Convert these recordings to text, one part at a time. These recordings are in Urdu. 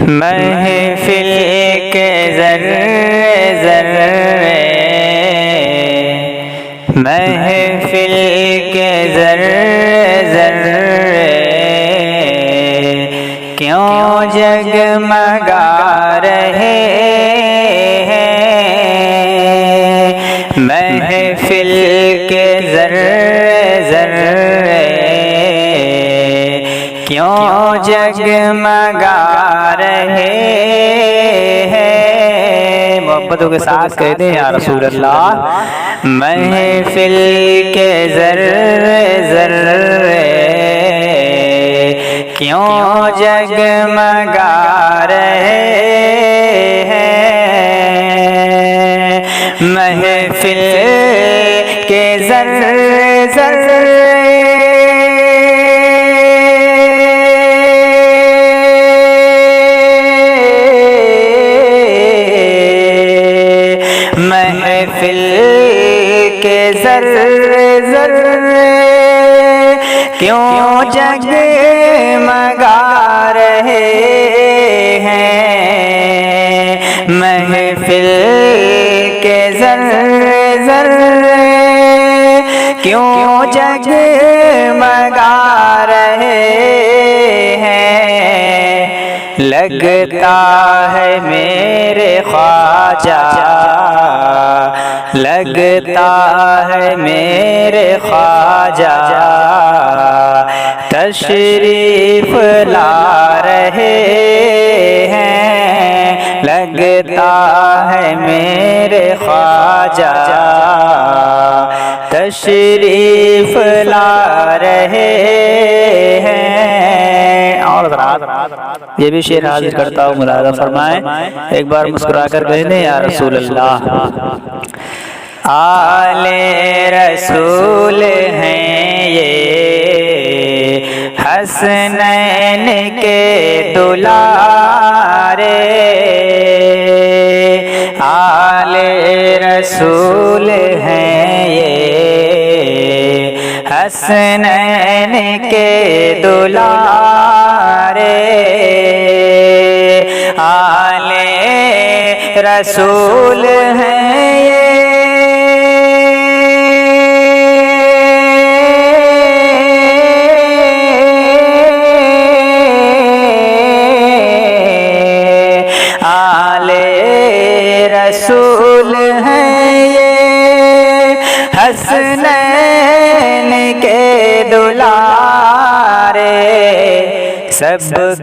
محفل کے ذرے ذرے، محفل کے ذرے ذرے کیوں جگمگا رہے ہیں، محفل کے ذرے ذرے کیوں جگمگا رہے ہیں۔ محبتوں کے ساتھ کہتے ہیں یا رسول اللہ، محفل کے ذرے ذرے کیوں جگمگا رہے ہیں، محفل کے ذرے ذرے محفل کے ذرے ذرے کیوں جگمگا رہے ہیں، محفل کے ذرے ذرے کیوں جگمگا رہے ہیں، لگتا ہے میرے خواجہ، لگتا ہے میرے خواجہ تشریف لا رہے ہیں، لگتا ہے میرے خواجہ تشریف لا رہے ہیں۔ اور یہ بھی شعر حاضر کرتا ہوں، ملاحظہ فرمائیں، ایک بار مسکرا کر کہہ دیں یا رسول اللہ۔ آل رسول ہیں یہ حسنین کے دلارے، آل رسول ہیں یہ حسنین کے دلارے، آل رسول ہیں یہ رسول ہیں یہ حسنین کے دلارے، سب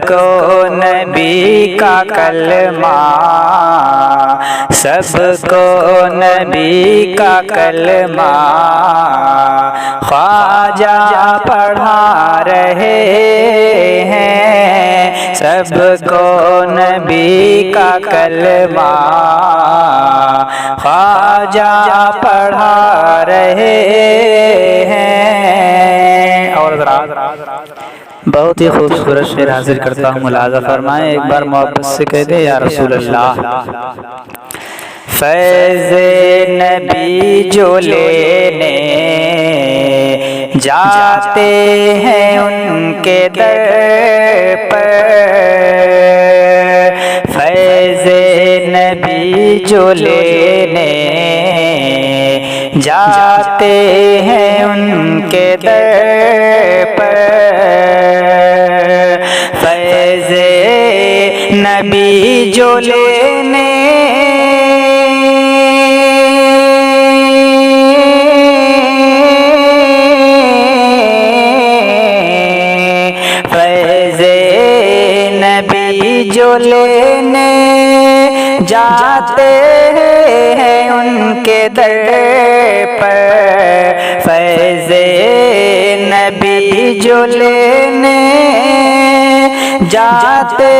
کو نبی کا کلمہ، سب کو نبی کا کلمہ خواجہ پڑھا رہے ہیں، سب کو نبی کا کلمہ خواجہ پڑھا رہے ہیں۔ اور بہت ہی خوبصورت شعر حاضر کرتا ہوں، ملاحظہ فرمائیں، ایک بار محبت سے کہہ دیں یا رسول اللہ۔ فیض نبی جو لینے جاتے ہیں ان کے در پر، فیض نبی جو لینے جاتے ہیں ان کے در پر، فیض نبی جو لینے جو لینے جاتے ہیں ان کے در پر، فیض نبی جو لینے جاتے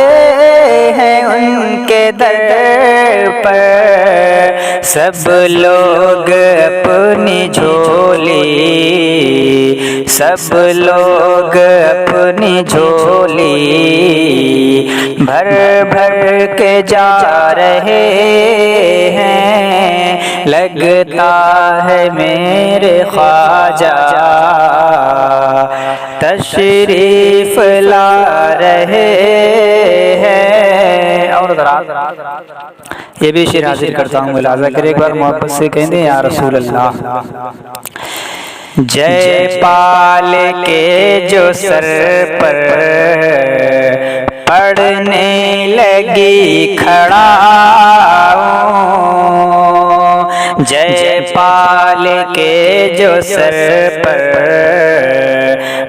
ہیں ان کے در پر، سب لوگ اپنی جھولی، سب لوگ اپنی جھولی بھر بھر کے جا رہے ہیں، لگتا ہے میرے خواجہ تشریف لا رہے ہیں، یہ بھی شعر حاضر کرتا ہوں، ملاحظہ کریں ایک بار محبت سے کہیں دیں یا رسول اللہ۔ جے پال کے جو سر پر پڑنے لگی کھڑا ہوں، جے پال کے جو سر پر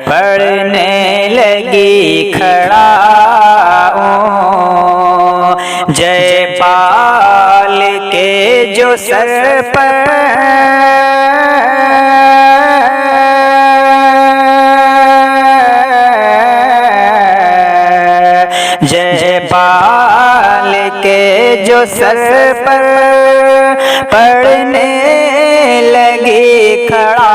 پڑنے لگی کھڑا ہوں، جے پال کے جو سر پر جے پال کے جو سر پر پڑھنے لگی کھڑا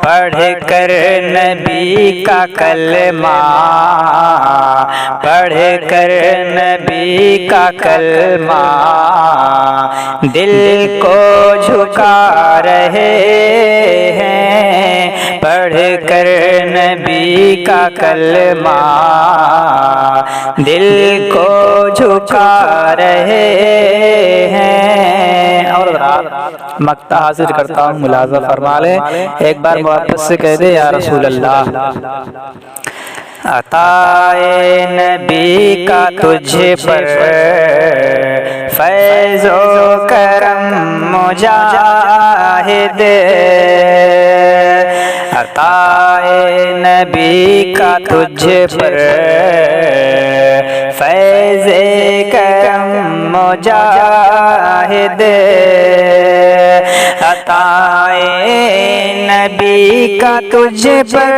پڑھ کر نبی کا کلمہ، پڑھ کر نبی کا کلمہ دل کو جھکا رہے ہیں، پڑھ کر نبی کا کلمہ دل کو جھکا رہے ہیں۔ اور مقطع حاضر کرتا ہوں، ملاحظہ فرما لیں ایک بار محبت سے کہہ دے یا رسول اللہ۔ عطائے نبی کا تجھ پر فیض و کرم مجاہد، عطائے نبی کا تجھ پر فیض کرم مجاہد، عطائے نبی کا تجھ پر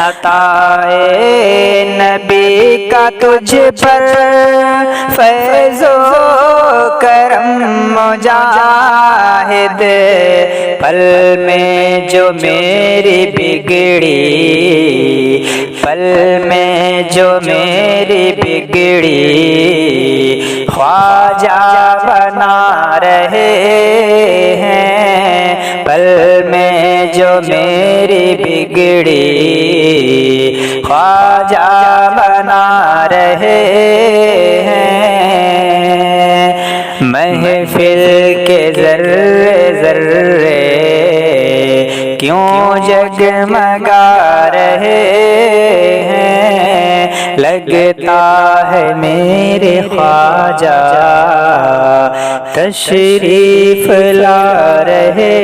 عطائے نبی کا تجھ پر فیض و کرم مجاہد، پل میں جو میری بگڑی، پل میں جو میری بگڑی خواجہ بنا رہے ہیں، پل میں جو میری بگڑی خواجہ بنا رہے ہیں، محفل کے ذرے ذرے کیوں جگمگا رہے ہیں، لگتا ہے میرے خواجہ تشریف لا رہے